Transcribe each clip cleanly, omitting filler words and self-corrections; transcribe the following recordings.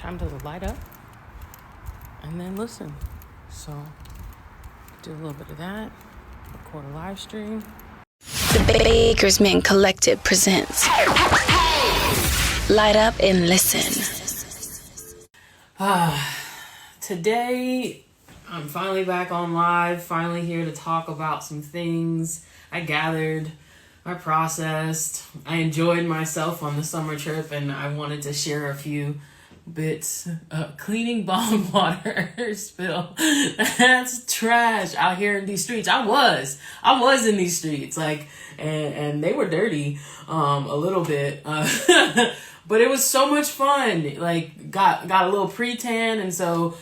time to light up and then listen. So do a little bit of that, record a live stream. The Bakersmen Collective presents Light Up and Listen. Today, I'm finally back on live, finally here to talk about some things I gathered, I processed. I enjoyed myself on the summer trip, and I wanted to share a few bits. Cleaning bong water spill. That's trash out here in these streets. I was in these streets, and they were dirty, a little bit. But it was so much fun. Got a little pre-tan, and so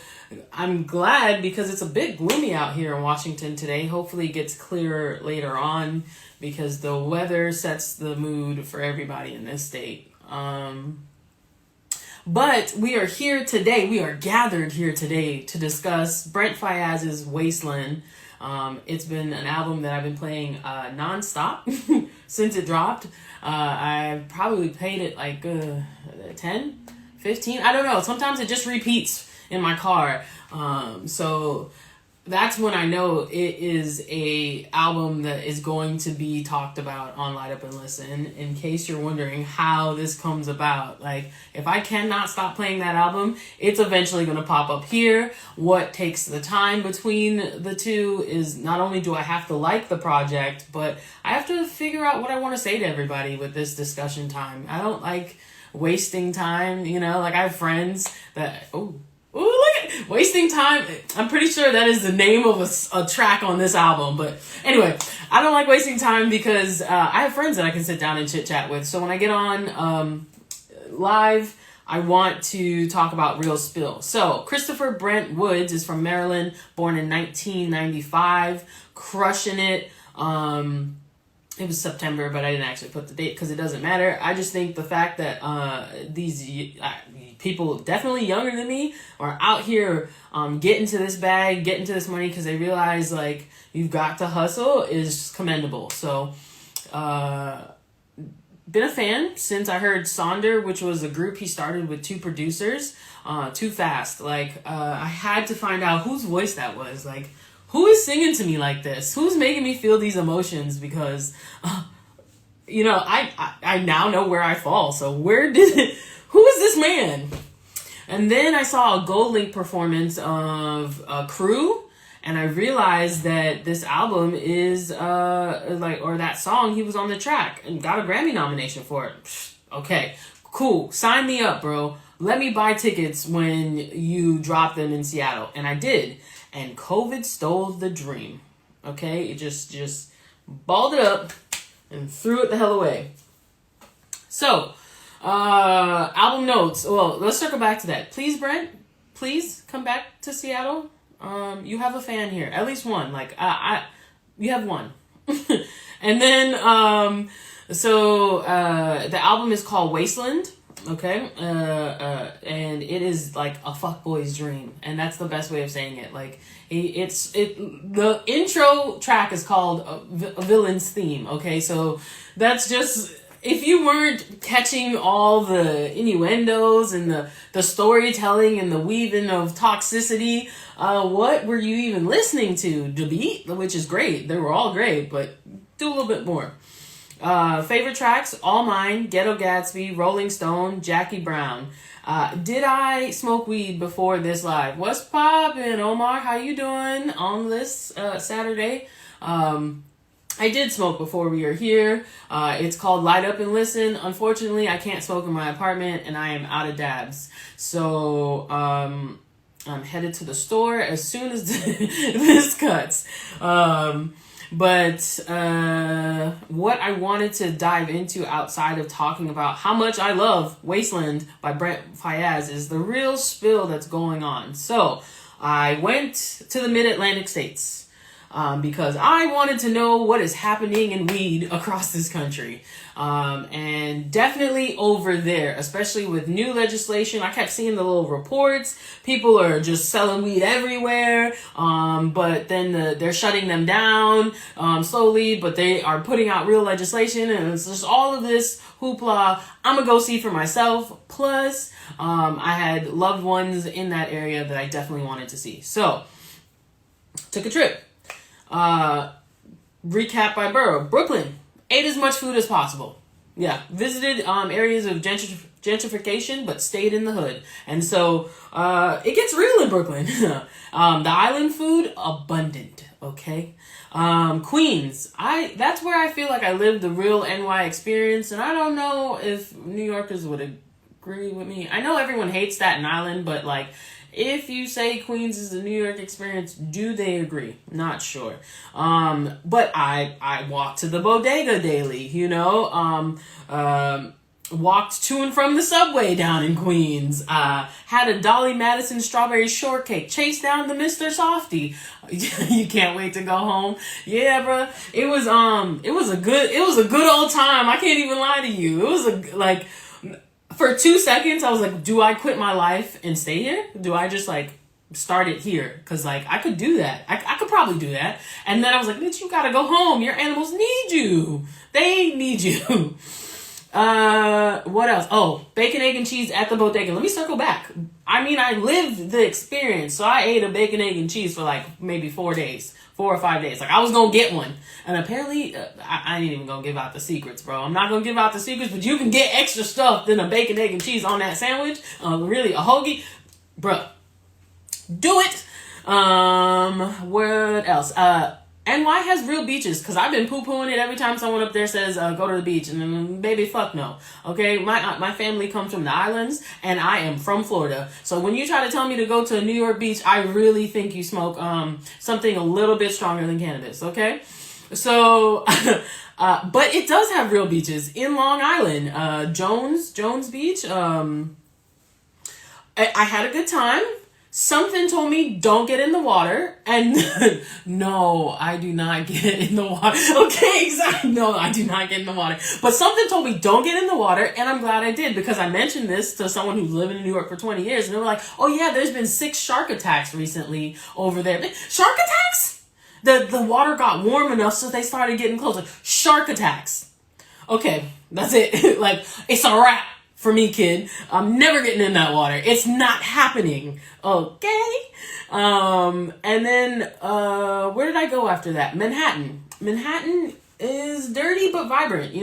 I'm glad because it's a bit gloomy out here in Washington today. Hopefully it gets clearer later on because the weather sets the mood for everybody in this state. But we are here today. We are gathered here today to discuss Brent Faiyaz's Wasteland. It's been an album that I've been playing nonstop since it dropped. I've probably played it 10, 15. I don't know. Sometimes it just repeats in my car. So that's when I know it is a album that is going to be talked about on Light Up and Listen. In case you're wondering how this comes about, if I cannot stop playing that album, it's eventually going to pop up here. What takes the time between the two is not only do I have to like the project, but I have to figure out what I want to say to everybody with this discussion time. I don't like wasting time, I have friends that, look at wasting time. I'm pretty sure that is the name of a track on this album. But anyway, I don't like wasting time because I have friends that I can sit down and chit chat with. So when I get on live, I want to talk about real spill. So Christopher Brent Woods is from Maryland, born in 1995, crushing it. It was September, but I didn't actually put the date because it doesn't matter. I just think the fact that these people definitely younger than me are out here getting to this bag, getting to this money because they realize you've got to hustle is commendable. So been a fan since I heard Sonder, which was a group he started with two producers, Too Fast. I had to find out whose voice that was. Who is singing to me like this? Who's making me feel these emotions? Because, I now know where I fall. So who is this man? And then I saw a Gold Link performance of Crew, and I realized that this album is, or that song, he was on the track and got a Grammy nomination for it. Okay, cool. Sign me up, bro. Let me buy tickets when you drop them in Seattle. And I did. And COVID stole the dream. Okay? It just balled it up and threw it the hell away. So, album notes. Well, let's circle back to that. Please, Brent, please come back to Seattle. You have a fan here. At least one. You have one. And then, the album is called Wasteland. Okay, and it is a fuckboy's dream, and that's the best way of saying it. The intro track is called a Villain's Theme. Okay, so that's just, if you weren't catching all the innuendos and the storytelling and the weaving of toxicity, what were you even listening to? The beat, which is great. They were all great, but do a little bit more. Favorite tracks, All Mine, Ghetto Gatsby, Rolling Stone, Jackie Brown. Did I smoke weed before this live? What's poppin', Omar? How you doing on this Saturday? I did smoke before we were here. It's called Light Up and Listen. Unfortunately, I can't smoke in my apartment and I am out of dabs. So I'm headed to the store as soon as this cuts. But what I wanted to dive into outside of talking about how much I love Wasteland by Brent Faiyaz is the real spill that's going on. So I went to the Mid-Atlantic states. because I wanted to know what is happening in weed across this country. And definitely over there, especially with new legislation. I kept seeing the little reports. People are just selling weed everywhere. But then they're shutting them down slowly, but they are putting out real legislation, and it's just all of this hoopla I'm gonna go see for myself. Plus, I had loved ones in that area that I definitely wanted to see. So, took a trip. Recap by borough. Brooklyn. Ate as much food as possible. Yeah. Visited areas of gentrification, but stayed in the hood. And so it gets real in Brooklyn. The island food, abundant. Okay. Queens. That's where I feel like I lived the real NY experience. And I don't know if New Yorkers would agree with me. I know everyone hates Staten Island, but like, if you say Queens is the New York experience, do they agree? Not sure. But I walked to the bodega daily, walked to and from the subway down in Queens, had a Dolly Madison strawberry shortcake, chased down the Mr. Softy. You can't wait to go home. Yeah, bro. It was a good old time. I can't even lie to you. It was for 2 seconds, I was like, do I quit my life and stay here? Do I just start it here? Because I could do that. I could probably do that. And then I was like, bitch, you gotta go home. Your animals need you. They need you. What else? Oh, bacon, egg, and cheese at the bodega. Let me circle back. I lived the experience. So I ate a bacon, egg, and cheese for maybe 4 or 5 days. I was gonna get one. And apparently, I ain't even gonna give out the secrets, bro. I'm not gonna give out the secrets, but you can get extra stuff than a bacon, egg, and cheese on that sandwich. Really, a hoagie. Bruh. Do it. What else? NY has real beaches, because I've been poo-pooing it every time someone up there says, go to the beach. And then, baby, fuck no. Okay? My family comes from the islands, and I am from Florida. So when you try to tell me to go to a New York beach, I really think you smoke something a little bit stronger than cannabis. Okay? So, but it does have real beaches in Long Island. Jones Beach. I had a good time. Something told me don't get in the water, and no, I do not get in the water. Okay, exactly. No, I do not get in the water. But something told me don't get in the water, and I'm glad I did, because I mentioned this to someone who's living in New York for 20 years, and they were like, oh yeah, there's been 6 shark attacks recently over there. Shark attacks? The water got warm enough, so they started getting closer. Shark attacks. Okay, that's it. It's a wrap. For me, kid, I'm never getting in that water. It's not happening. Okay. And then, where did I go after that? Manhattan. Manhattan is dirty but vibrant,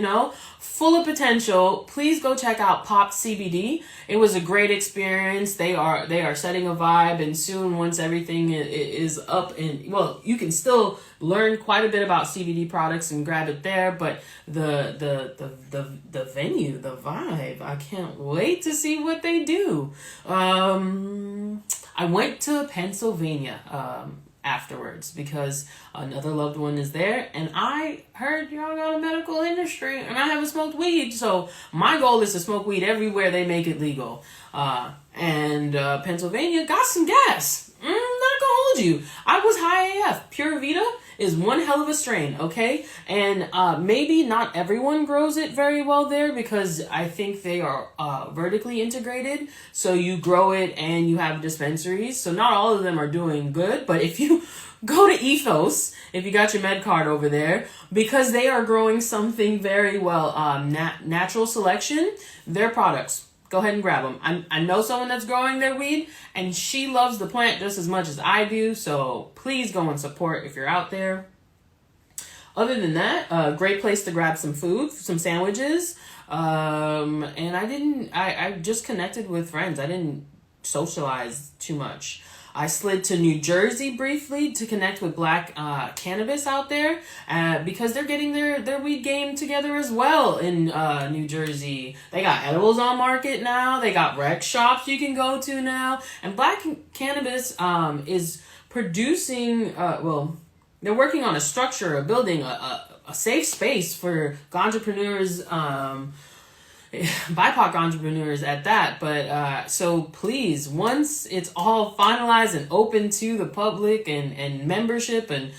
full of potential. Please go check out Pop CBD. It was a great experience. They are setting a vibe, and soon, once everything is up, and well, you can still learn quite a bit about CBD products and grab it there. But the venue, the vibe, I can't wait to see what they do. I went to Pennsylvania afterwards because another loved one is there, and I heard y'all got a medical industry, and I haven't smoked weed, so my goal is to smoke weed everywhere they make it legal. And Pennsylvania got some gas. Not gonna hold you. I was high AF. Pure Vita is one hell of a strain, okay? And maybe not everyone grows it very well there, because I think they are vertically integrated. So you grow it and you have dispensaries. So not all of them are doing good. But if you go to Ethos, if you got your med card over there, because they are growing something very well, natural selection, their products. Go ahead and grab them. I know someone that's growing their weed, and she loves the plant just as much as I do. So please go and support if you're out there. Other than that, a great place to grab some food, some sandwiches. And I just connected with friends. I didn't socialize too much. I slid to New Jersey briefly to connect with Black cannabis out there, because they're getting their weed game together as well in New Jersey. They got edibles on market now. They got rec shops you can go to now. And Black cannabis is producing, they're working on a structure, a building, a safe space for ganjapreneurs, BIPOC entrepreneurs at that. But so please, once it's all finalized and open to the public and membership and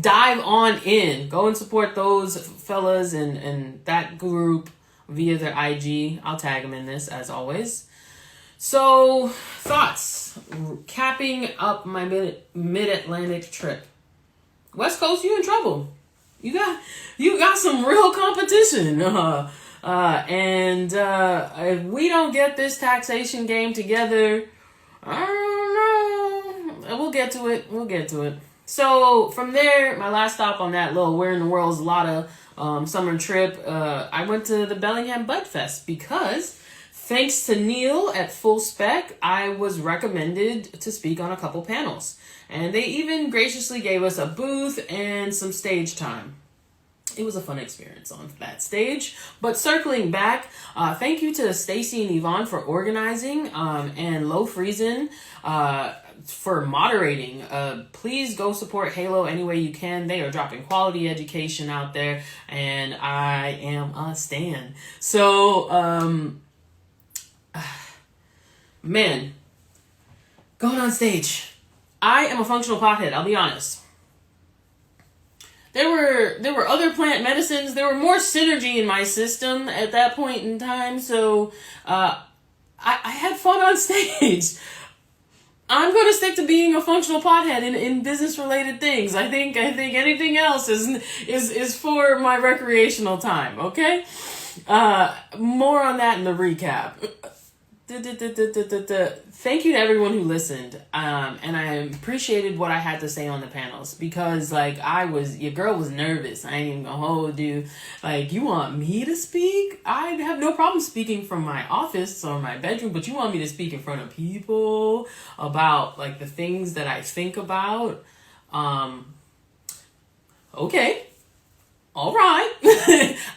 dive on in. Go and support those fellas and that group via their IG. I'll tag them in this as always. So, thoughts. Capping up my mid-Atlantic trip. West Coast, you in trouble. You got some real competition. And if we don't get this taxation game together, I don't know. We'll get to it. So from there, my last stop on that little Where in the World's Lotta summer trip, I went to the Bellingham Budfest because thanks to Neil at Full Spec, I was recommended to speak on a couple panels. And they even graciously gave us a booth and some stage time. It was a fun experience on that stage. But circling back, thank you to Stacy and Yvonne for organizing and Low Friesen for moderating. Please go support Halo any way you can. They are dropping quality education out there, and I am a stan. So, man, going on stage. I am a functional pothead, I'll be honest. There were other plant medicines. There were more synergy in my system at that point in time. So I had fun on stage. I'm going to stick to being a functional pothead in business related things. I think anything else is for my recreational time. Okay. More on that in the recap. Thank you to everyone who listened. And I appreciated what I had to say on the panels because your girl was nervous. I ain't even gonna hold you. You want me to speak? I have no problem speaking from my office or my bedroom, but you want me to speak in front of people about the things that I think about. Okay. All right.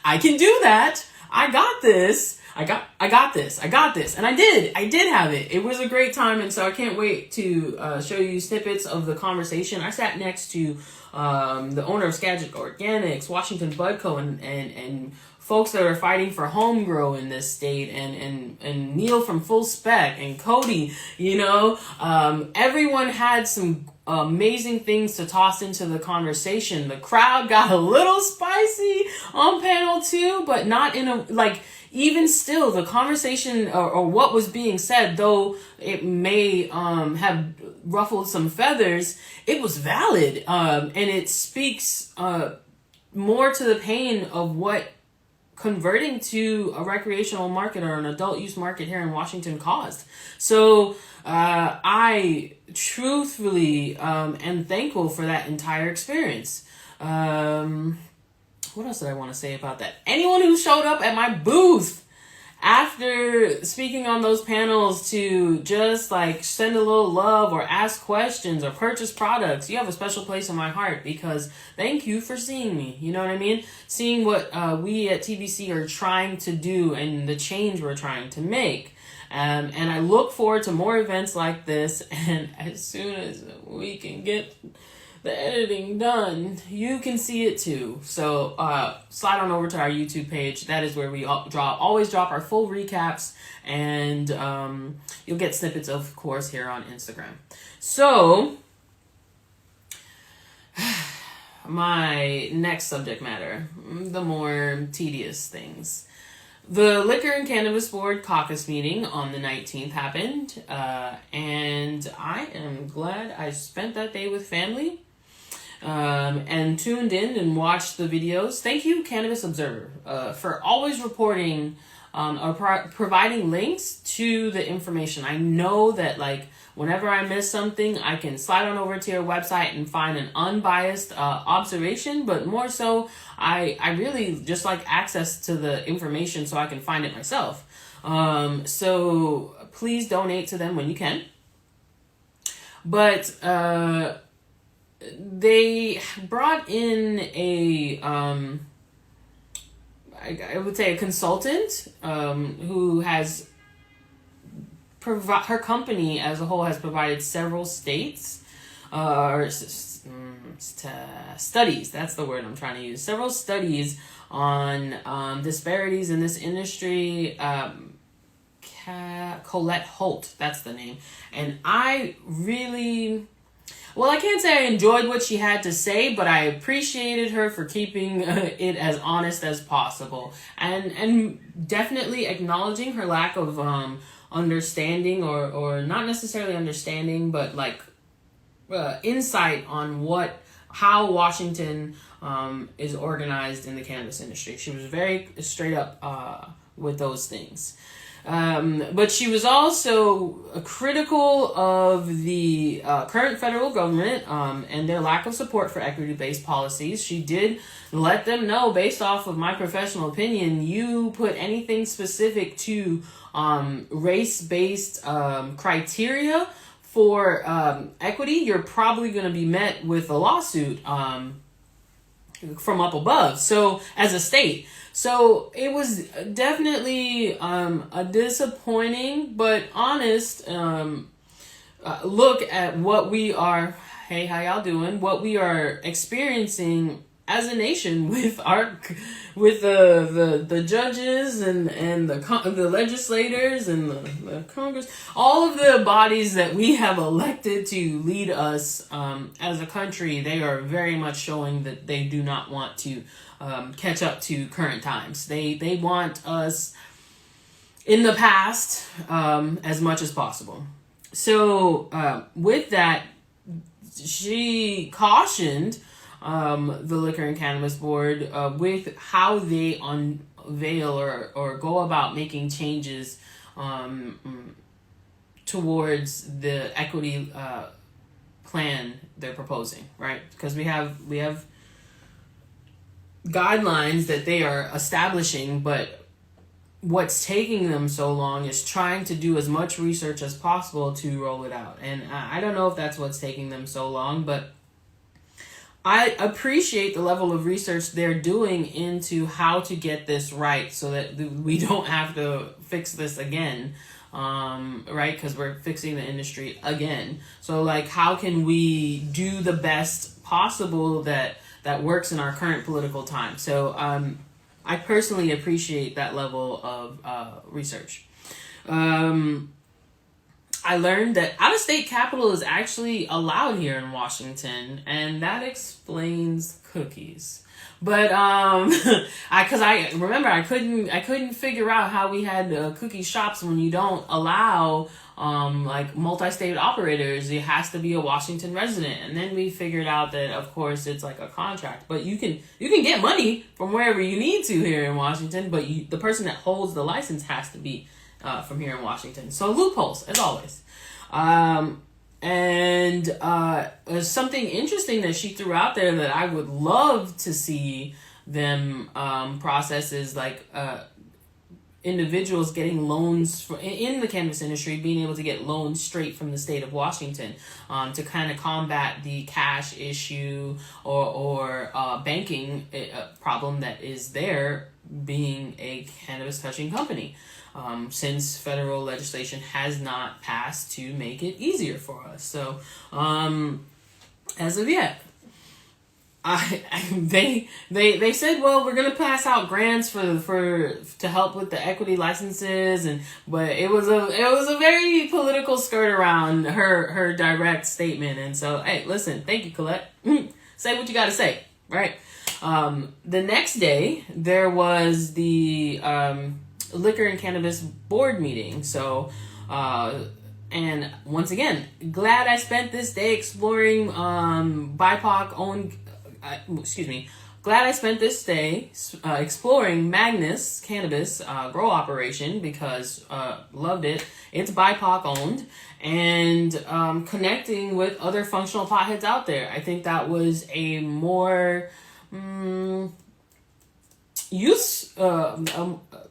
I can do that. I got this. I got this. And I did have it. It was a great time. And so I can't wait to show you snippets of the conversation. I sat next to the owner of Skagit Organics, Washington Bud Co. and folks that are fighting for home grow in this state and Neil from Full Spec and Cody, everyone had some amazing things to toss into the conversation. The crowd got a little spicy on panel 2, but not in a, even still, the conversation or what was being said, though it may have ruffled some feathers, it was valid. And it speaks more to the pain of what converting to a recreational market or an adult use market here in Washington caused. So I truthfully am thankful for that entire experience. What else did I want to say about that? Anyone who showed up at my booth after speaking on those panels to just send a little love or ask questions or purchase products, you have a special place in my heart because thank you for seeing me. You know what I mean? Seeing what we at T.B.C. are trying to do and the change we're trying to make. And I look forward to more events like this. And as soon as we can get the editing done, you can see it too. So slide on over to our YouTube page. That is where we always drop our full recaps, and you'll get snippets, of course, here on Instagram. So my next subject matter, the more tedious things. The Liquor and Cannabis Board caucus meeting on the 19th happened, and I am glad I spent that day with family. And tuned in and watched the videos. Thank you, Cannabis Observer, for always reporting or providing links to the information. I know that whenever I miss something, I can slide on over to your website and find an unbiased observation, but more so, I really just like access to the information so I can find it myself. So please donate to them when you can. But they brought in I would say a consultant who has her company as a whole has provided several states studies. That's the word I'm trying to use. Several studies on disparities in this industry. Colette Holt, that's the name, and I really Well, I can't say I enjoyed what she had to say, but I appreciated her for keeping it as honest as possible, and definitely acknowledging her lack of understanding, or not necessarily understanding, but like insight on how Washington is organized in the cannabis industry. She was very straight up with those things. But she was also critical of the current federal government and their lack of support for equity-based policies. She did let them know, based off of my professional opinion, you put anything specific to race-based criteria for equity, you're probably going to be met with a lawsuit from up above. So, as a state. So it was definitely a disappointing but honest look at what we are. Hey, how y'all doing? What we are experiencing as a nation with the judges and the legislators and the Congress, all of the bodies that we have elected to lead us as a country. They are very much showing that they do not want to catch up to current times. They want us in the past as much as possible. So with that, she cautioned the Liquor and Cannabis Board with how they unveil or go about making changes towards the equity plan they're proposing, right? Because we have guidelines that they are establishing, but what's taking them so long is trying to do as much research as possible to roll it out. And I don't know if that's what's taking them so long, but I appreciate the level of research they're doing into how to get this right so that we don't have to fix this again, right? Because we're fixing the industry again. So, like, how can we do the best possible that works in our current political time? So, I personally appreciate that level of research. I learned that out-of-state capital is actually allowed here in Washington, and that explains cookies. But because I remember I couldn't figure out how we had cookie shops when you don't allow like multi-state operators. It has to be a Washington resident, and then we figured out that of course it's like a contract, but you can get money from wherever you need to here in Washington, but the person that holds the license has to be from here in Washington. So loopholes, as always. Something interesting that she threw out there that I would love to see them process is like individuals getting loans in the cannabis industry, being able to get loans straight from the state of Washington to kind of combat the cash issue or banking problem that is there being a cannabis touching company. Since federal legislation has not passed to make it easier for us. So, as of yet, they said, well, we're gonna pass out grants to help with the equity licenses, but it was a very political skirt around her direct statement. And so, hey, listen, thank you, Colette. Say what you got to say, right? The next day there was the Liquor and Cannabis Board meeting. So, and once again, glad I spent this day exploring BIPOC owned. Glad I spent this day exploring Magnus Cannabis grow operation because loved it. It's BIPOC owned, and connecting with other functional potheads out there. I think that was a more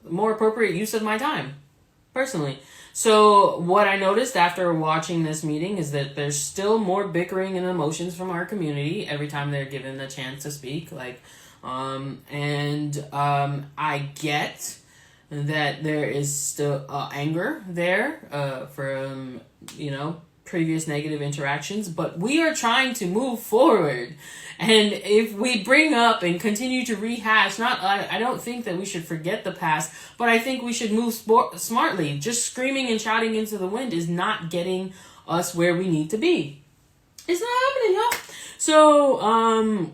more appropriate use of my time, personally. So what I noticed after watching this meeting is that there's still more bickering and emotions from our community every time they're given the chance to speak. I get that there is still anger there from previous negative interactions, but we are trying to move forward. And if we bring up and continue to rehash, I don't think that we should forget the past, but I think we should move smartly. Just screaming and shouting into the wind is not getting us where we need to be. It's not happening, y'all. So,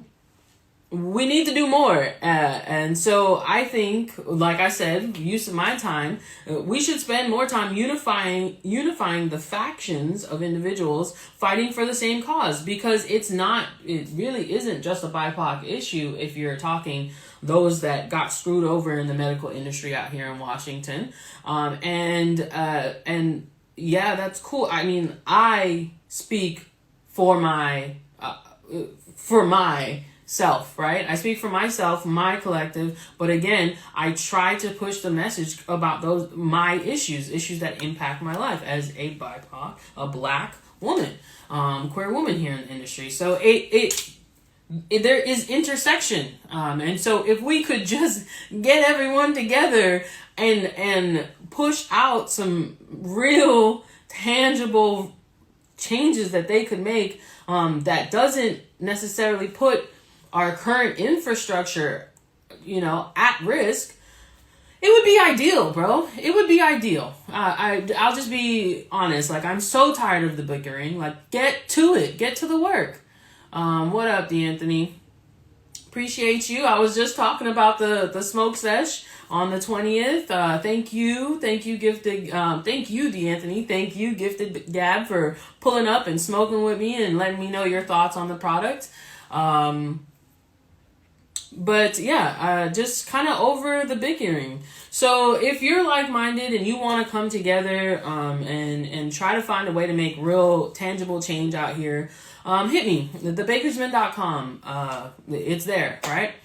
we need to do more. And so I think, like I said, use of my time, we should spend more time unifying the factions of individuals fighting for the same cause, because it really isn't just a BIPOC issue if you're talking those that got screwed over in the medical industry out here in Washington. And yeah, that's cool. I mean, I speak for myself, right? I speak for myself, my collective, but again, I try to push the message about my issues that impact my life as a BIPOC, a Black woman, queer woman here in the industry. So there is intersection, and so if we could just get everyone together and push out some real tangible changes that they could make, that doesn't necessarily put our current infrastructure, at risk, it would be ideal, bro. It would be ideal. I'll just be honest. Like, I'm so tired of the bickering. Like, get to it. Get to the work. What up, D'Anthony? Appreciate you. I was just talking about the smoke sesh on the 20th. Thank you, Gifted. Thank you, D'Anthony. Thank you, Gifted Gab, for pulling up and smoking with me and letting me know your thoughts on the product. But yeah, just kind of over the bickering. So if you're like-minded and you want to come together and try to find a way to make real tangible change out here, hit me, thebakersmen.com. It's there, right?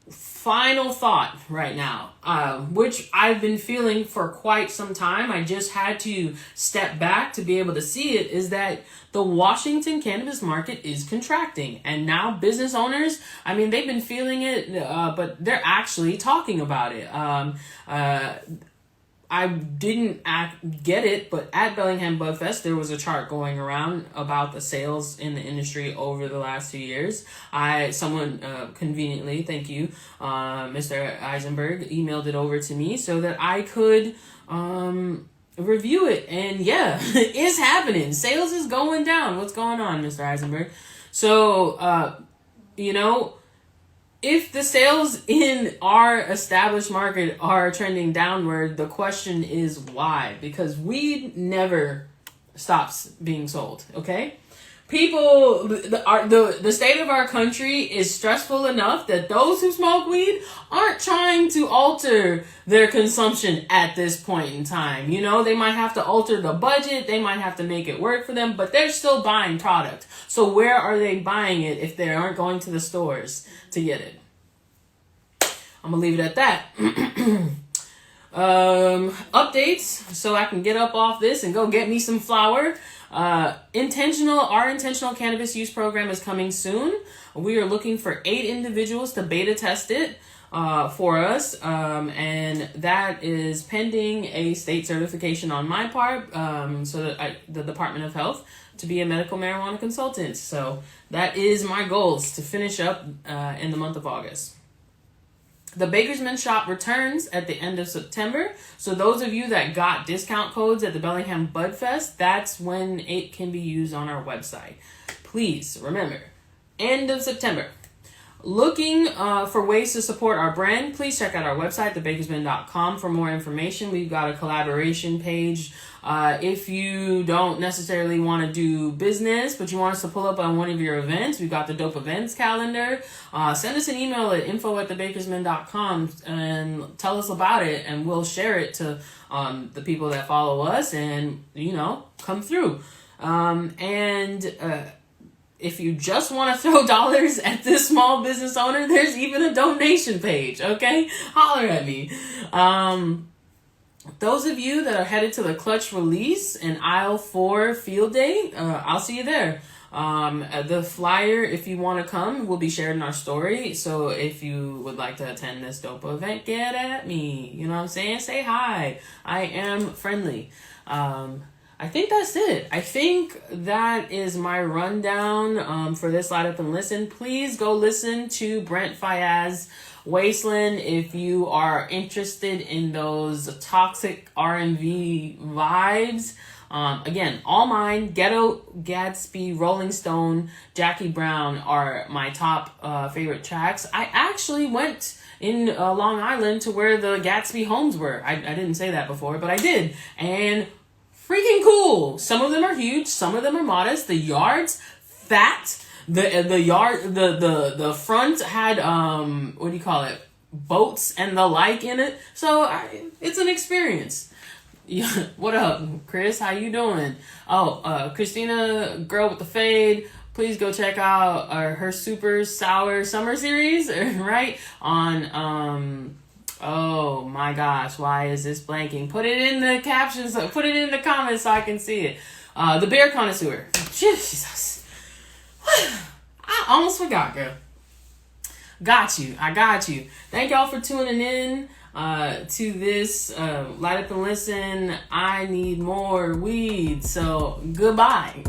Final thought right now, which I've been feeling for quite some time. I just had to step back to be able to see it, is that the Washington cannabis market is contracting. And now business owners, I mean, they've been feeling it, but they're actually talking about it. I didn't get it, but at Bellingham Budfest, there was a chart going around about the sales in the industry over the last 2 years. Someone conveniently, thank you, Mr. Eisenberg, emailed it over to me so that I could review it. And yeah, it's happening. Sales is going down. What's going on, Mr. Eisenberg? So, if the sales in our established market are trending downward, the question is why? Because weed never stops being sold, okay? People, the state of our country is stressful enough that those who smoke weed aren't trying to alter their consumption at this point in time. They might have to alter the budget, they might have to make it work for them, but they're still buying product. So where are they buying it if they aren't going to the stores to get it? I'm gonna leave it at that. Updates, so I can get up off this and go get me some flour. Our intentional cannabis use program is coming soon. We are looking for 8 individuals to beta test it for us, and that is pending a state certification on my part, so that the Department of Health, to be a medical marijuana consultant. So that is my goals to finish up in the month of August. The Bakersmen shop returns at the end of September. So those of you that got discount codes at the Bellingham Budfest, that's when it can be used on our website. Please remember, end of September. Looking for ways to support our brand, please check out our website, thebakersmen.com, for more information. We've got a collaboration page. If you don't necessarily want to do business, but you want us to pull up on one of your events, we've got the Dope Events calendar. Send us an email at info@thebakersmen.com and tell us about it, and we'll share it to the people that follow us and, come through. If you just want to throw dollars at this small business owner, there's even a donation page, okay? Holler at me. Those of you that are headed to the Clutch release and Aisle 4 field day, I'll see you there. The flyer, if you want to come, will be shared in our story. So if you would like to attend this dope event, get at me. You know what I'm saying? Say hi. I am friendly. I think that's it. I think that is my rundown for this Light Up and Listen. Please go listen to Brent Faiyaz, Wasteland, if you are interested in those toxic R&B vibes. Again, all mine, Ghetto, Gatsby, Rolling Stone, Jackie Brown are my top favorite tracks. I actually went in Long Island to where the Gatsby homes were. I didn't say that before, but I did. And freaking cool. Some of them are huge. Some of them are modest. The yard's fat. The front had, what do you call it? Boats and the like in it. So it's an experience. Yeah, what up, Chris? How you doing? Oh, Christina, girl with the fade. Please go check out her super sour summer series, right? On oh my gosh, why is this blanking? Put it in the captions. Put it in the comments so I can see it. The Bear Connoisseur. Jesus, I almost forgot, girl. Got you. I got you. Thank y'all for tuning in to this Light Up and Listen. I need more weed. So goodbye.